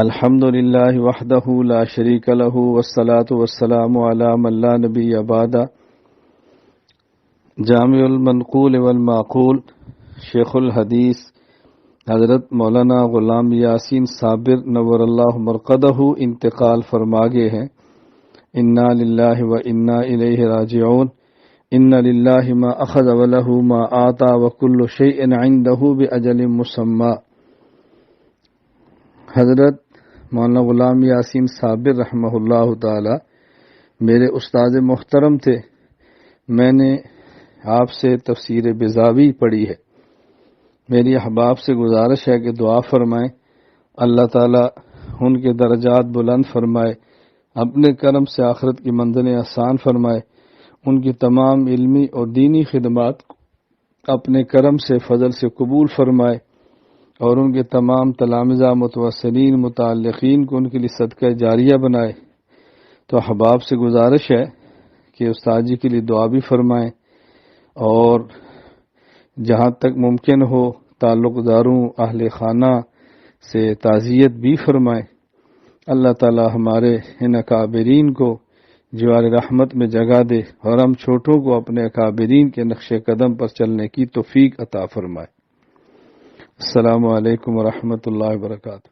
الحمد للہ وحدہ لا شریک لہ والصلاة والسلام علی من لا نبی بعد. جامع المنقول والمعقول شیخ الحدیث حضرت مولانا غلام یاسین صابر نور اللہ مرقدہ انتقال فرما گئے ہیں. انا للہ و انا الیہ راجعون. ان للہ ما اخذ ولہ ما آتا وکل شیء عندہ باجل مسمی. حضرت مولانا غلام یاسین صابر رحمہ اللہ تعالی میرے استاد محترم تھے. میں نے آپ سے تفسیر بیضاوی پڑھی ہے. میری احباب سے گزارش ہے کہ دعا فرمائیں، اللہ تعالی ان کے درجات بلند فرمائے، اپنے کرم سے آخرت کی منزلیں آسان فرمائے، ان کی تمام علمی اور دینی خدمات اپنے کرم سے فضل سے قبول فرمائے، اور ان کے تمام تلامذہ متوسلین متعلقین کو ان کے لیے صدقہ جاریہ بنائے. تو احباب سے گزارش ہے کہ استاد جی کے لیے دعا بھی فرمائیں، اور جہاں تک ممکن ہو تعلق داروں اہل خانہ سے تعزیت بھی فرمائیں. اللہ تعالی ہمارے ان اکابرین کو جوار رحمت میں جگہ دے، اور ہم چھوٹوں کو اپنے اکابرین کے نقش قدم پر چلنے کی توفیق عطا فرمائے. السلام علیکم ورحمۃ اللہ وبرکاتہ.